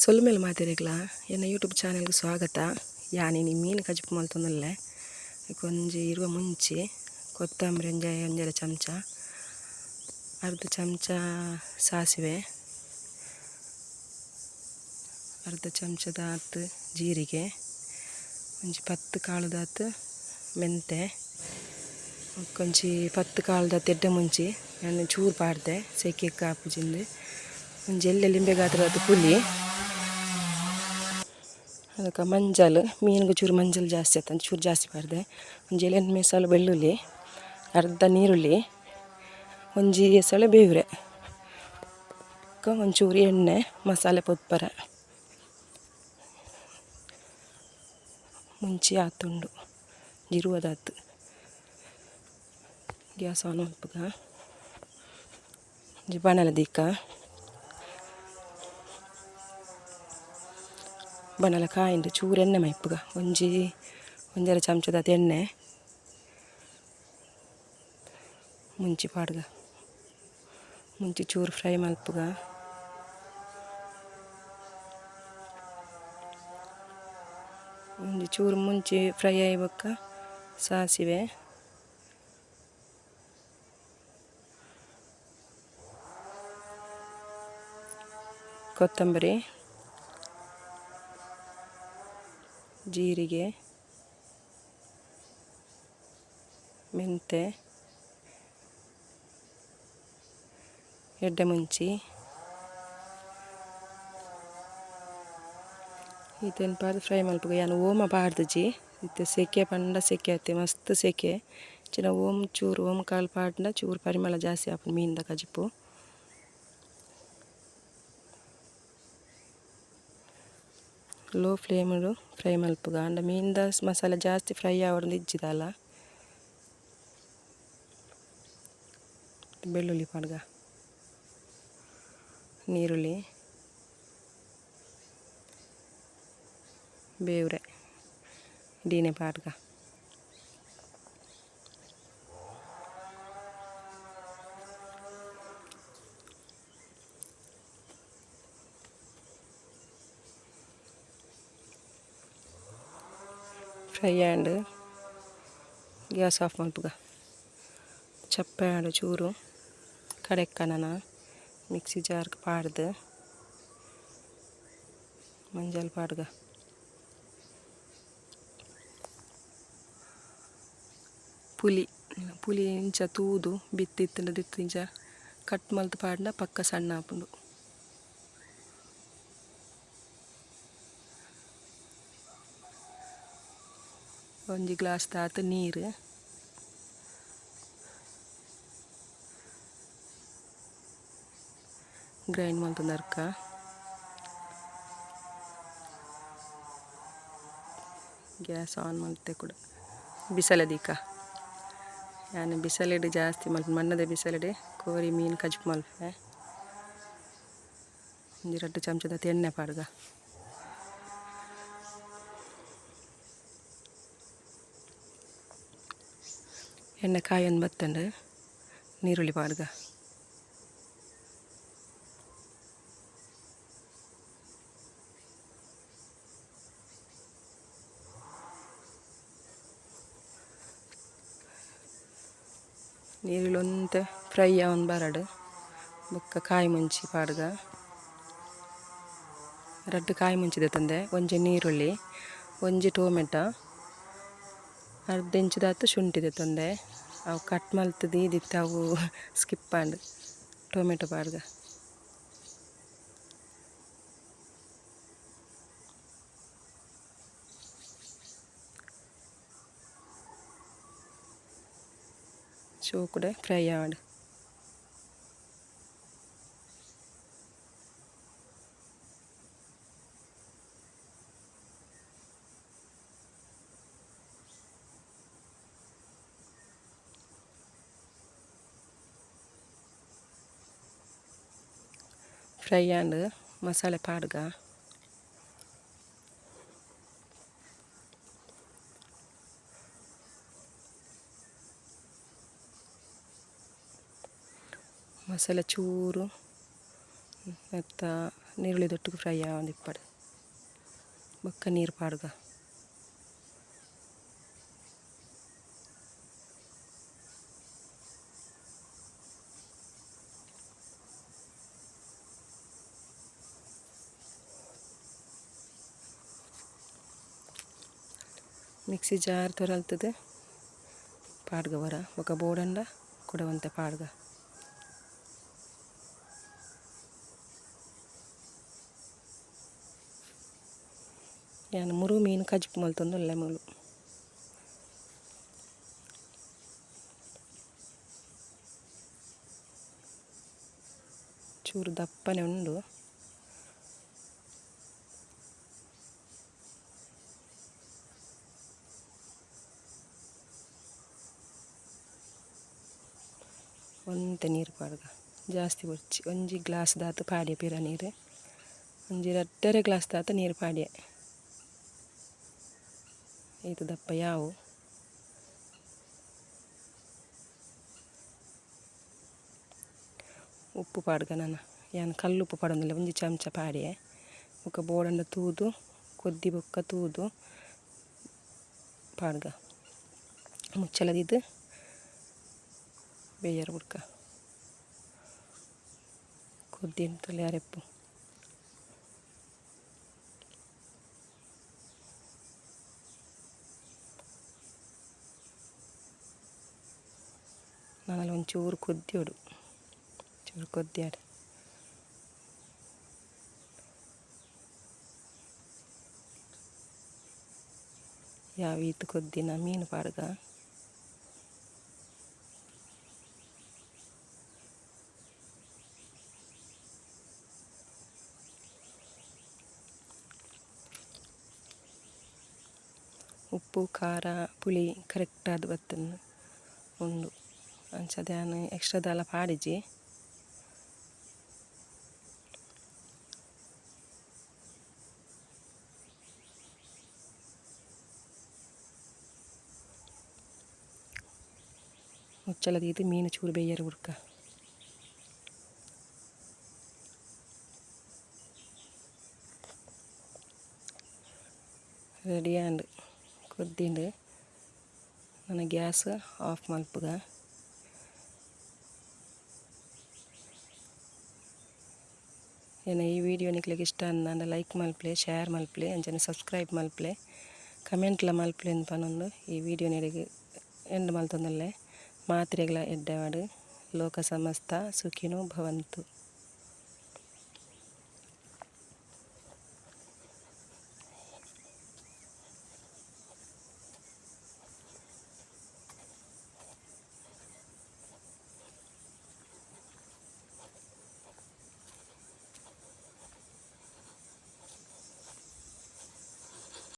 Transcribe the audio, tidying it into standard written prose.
ಸೊಲ್ಮೇಲೆ ಮಾತಿರಗ್ಲ ಎನ್ನ ಯೂಟ್ಯೂಬ್ ಚಾನೆಲ್ಗೆ ಸ್ವಾಗತ. ಯಾನಿ ನಿಮ್ಮ ಮೀನು ಕಜಿಪು ಮಲ್ತೊಂದುಲ್ಲೆ ಕೊಂಜಿ ಇರುವ ಮುಂಚಿ ಕೊತ್ತಂಬರಿ ಒಂಜರ ಚಮಚ, ಅರ್ಧ ಚಮಚ ಸಾಸಿವೆ, ಅರ್ಧ ಚಮಚದಾತು ಜೀರಿಗೆ, ಒಂಜಿ 10 ಕಾಳುದಾತು ಮೆಂತೆ, ಕೊಂಚಿ 10 ಕಾಳುದಾತು ಎಡ್ಡೆ ಮುಂಚಿ ನಾನು ಚೂರು ಪಾಡ್ದೆ ಸೆಕೆ ಕಾಪುಜಿಂದು, ಒಂಜಿ ಎಲ್ಲೆ ಲಿಂಬೆ ಗಾತ್ರದಾತು ಪುಲಿ, ಅದಕ್ಕೆ ಮಂಜಲ್ ಮೀನಿಗೆ ಚೂರು ಮಂಜಲ್ ಜಾಸ್ತಿ ಆಯ್ತು ಚೂರು ಜಾಸ್ತಿ ಪಾಡ್ದೆ, ಒಂಜಿ ಎಲೆ ಮೆಸಾಲು ಬೆಳ್ಳುಳ್ಳಿ, ಅರ್ಧ ನೀರುಳ್ಳಿ, ಒಂಜಿ ಎಸಳೆ ಬೇವ್ರೆ, ಒಂಚೂರು ಎಣ್ಣೆ, ಮಸಾಲೆ ಪೊತ್ಪರ ಮುಂಚಿ ಆತುಂಡು ಇರುವುದಾತು. ಗ್ಯಾಸ್ ಆನ್ ಮಲ್ಪುಗ ಒಂಜಿ ಬಾಣಲೆ ದೀಕ ಬಣಲ ಕಾಯಿಂಡು ಚೂರು ಎಣ್ಣೆ ಮೈಪುಗ ಒಂಜರ ಚಮಚದಾತ ಎಣ್ಣೆ ಮುಂಚಿ ಪಾಡ್ಗ ಮುಂಚಿ ಚೂರು ಫ್ರೈ ಮಲ್ಪುಗ ಒಂಜಿ ಚೂರು ಮುಂಚಿ ಫ್ರೈ ಆಯ್ಬಕ್ಕ ಸಾಸಿವೆ, ಕೊತ್ತಂಬರಿ, ಜೀರಿಗೆ, ಮೆಂತೆ, ಎಡ್ಡೆ ಮುಂಚಿ ಈತೇನು ಪಾಡ್ದು ಫ್ರೈ ಮಲ್ಪುಗ. ಯಾನು ಓಮ ಪಾಡ್ದಜಿ ಇತ್ತೆ ಸೆಕೆ ಪಂಡ ಸೆಕೆ ಆಯ್ತು ಮಸ್ತ್ ಸೆಕೆ ಚಿನ್ನ ಓಮ್ ಚೂರು ಓಮ್ ಕಾಲು ಪಾಡ್ನ ಚೂರು ಪರಿಮಳ ಜಾಸ್ತಿ ಆಪು ಮೀನ್ದ ಕಜಿಪು. ಲೋ ಫ್ಲೇಮು ಫ್ರೈ ಮಲ್ಪುಗ ಅಂಡ ಮೀನ್ದ ಮಸಾಲೆ ಜಾಸ್ತಿ ಫ್ರೈ ಆವಡ್ದು ಇಜ್ಜಿದಲ್ಲ. ಬೆಳ್ಳುಳ್ಳಿ ಪಾಡ್ಗ, ನೀರುಳ್ಳಿ, ಬೇವ್ರೆ ಡೀನೆ ಪಾಡ್ಗ, ಫ್ರೈ ಆ್ಯಂಡ್ ಗ್ಯಾಸ್ ಆಫ್ ಮಲ್ಪುಗ. ಚಪ್ಪೆ ಆಡು ಚೂರು ಕಡೆಕ್ಕನನ ಮಿಕ್ಸಿ ಜಾರ್ಗೆ ಪಾಡ್ದು ಮಂಜಲ್ ಪಾಡ್ಗ, ಪುಲಿ ಇಂಚ ತೂದು ಬಿತ್ತಿತ್ತಿಂದ ಇಂಚ ಕಟ್ ಮಲ್ತು ಪಾಡ್ನ ಪಕ್ಕ ಸಣ್ಣ ಆಪುಂಡು. ಒಂಜಿ ಗ್ಲಾಸ್ ತಾತು ನೀರು, ಗ್ರೈಂಡ್ ಮಲ್ತುಂದು ಅರ್ಕ ಗ್ಯಾಸ್ ಆನ್ ಮಲ್ತೆ ಕೂಡ ಬಿಸಲೆ ದೀಕ. ನಾನು ಬಿಸಲೆಡು ಜಾಸ್ತಿ ಮಲ್ಪೆ ಮಣ್ಣದ ಬಿಸಲೆಡೆ ಕೋರಿ ಮೀನು ಕಜ್ಪು ಮಲ್ಪೆ. ಒಂಜಿ 2 ಚಮಚದ ಎಣ್ಣೆ ಪಾಡ್ಗ, ಎಣ್ಣೆ ಕಾಯನ್ನು ಬತ್ತಂಡು ನೀರುಳ್ಳಿ ಪಾಡ್ಗ, ನೀರುಳ್ಳಿ ಒಂತೆ ಫ್ರೈ ಆವನ್ ಬರಡು ಬೊಕ್ಕ ಕಾಯಿ ಮುಂಚಿ ಪಾಡ್ಗ 2 ಕಾಯಿ ಮುಂಚಿದೆ ತಂದೆ, ಒಂಜಿ ನೀರುಳ್ಳಿ, ಒಂಜಿ ಟೊಮೆಟೊ, ಅರ್ಧ ಇಂಚಿದಾತು ಶುಂಠಿದೆ ತಂದೆ ಅವು ಕಟ್ ಮಲ್ತದು ಇದಿತ್ತು ಅವು ಸ್ಕಿಪ್ ಆಂಡು ಟೊಮೆಟೊ ಪಾಡ್ಗ, ಶೋ ಕೂಡ ಫ್ರೈ ಆವಡು. ಫ್ರೈ ಆಂಡ್ ಮಸಾಲೆ ಪಾಡ್ಗ, ಮಸಾಲೆ ಚೂರು ಮತ್ತು ನೀರುಳ್ಳಿ ದೊಟ್ಟಿಗೆ ಫ್ರೈ ಆವೊಂದಿಪ್ಪಡು ಬೊಕ್ಕ ನೀರು ಪಾಡ್ಗ మిక్సీ జార్ తొరల్తది పాడ్గ వర ఒక బోడండ కుడవంత పాడ్గ ಯಾನು ಮುರು ಮೀನು ಕಜ್ಪು ಮಲ್ತೊಂದುಲ್ಲೆ ಮುಳು ಚೂರು ದಪ್ಪನೆ ಉಂಡು ಒಂತೆ ನೀರು ಪಾಡ್ಗ ಜಾಸ್ತಿ ಬೊಚ್ಚಿ ಒಂಜಿ ಗ್ಲಾಸ್ ದಾತು ಪಾಡ್ಯೆ ಪಿರ ನೀರು ಒಂಜಿ 2 ಗ್ಲಾಸ್ ದಾತು ನೀರು ಪಾಡ್ಯೆ ಇದು ದಪ್ಪ ಯಾವು ಉಪ್ಪು ಪಾಡ್ಗ ನಾನು ಯಾನು ಕಲ್ಲುಪ್ಪು ಪಾಡೊಂದಿಲ್ಲ ಒಂಜಿ ಚಮಚ ಪಾಡ್ಯೆ ಬೊಕ ಬೋಡಂಡ ತೂದು ಕೊದ್ದಿ ಬೊಕ್ಕ ತೂದು ಪಾಡ್ಗ ಮುಚ್ಚಲದಿದ್ದು ಬೇಯರ್ ಬುಡ್ಕ ಕೊದ್ದಿ ಅಂತಲ್ಲಿ ಯಾರೆಪ್ಪು ನಾನಲ್ಲಿ ಒಂಚೂರು ಕೊದ್ದಿಯೋಡು ಚೂರು ಕೊದ್ದಿಯಾಡು ಯಾವ ಈತು ಕೊದ್ದಿನ ಮೀನು ಪಾಡ್ಗ ಉಪ್ಪು ಖಾರ ಪುಳಿ ಕರೆಕ್ಟ್ ಆದ್ ಬತ್ತನ್ನು ಉಂಡು ಅಂಚದಾನು ಎಕ್ಸ್ಟ್ರಾ ದಾಲ ಪಾಡಿಜಿ ಮುಚ್ಚಲದೀದು ಮೀನು ಚೂರು ಬೇಯರು ಬುಡ್ಕ ರೆಡಿ ಆಂಡ್ ಕೊದ್ದಿಂಡು ನನ್ನ ಗ್ಯಾಸ್ ಆಫ್ ಮಲ್ಪುಗ ಏನ ಈ ವಿಡಿಯೋ ನಿಕ್ಲಿಗೆ ಇಷ್ಟ ಅಂದ ಲೈಕ್ ಮಲ್ಪ್ಲೆ ಶೇರ್ ಮಲ್ಪ್ಲೆ ಅಂಚನೆ ಸಬ್ಸ್ಕ್ರೈಬ್ ಮಲ್ಪ್ಲೆ ಕಮೆಂಟ್ಲ ಮಲ್ಪ್ಲೆ ಅಂತ ಪನೊಂದು ಈ ವಿಡಿಯೋ ನೆಡೆಗೆ ಎಂಡ್ ಮಲ್ತೊಂದಲ್ಲೇ ಮಾತ್ರೆಗಳ ಎಡ್ಡೆವಾಡು ಲೋಕ ಸಮಸ್ತ ಸುಖಿನೋ ಭವಂತು.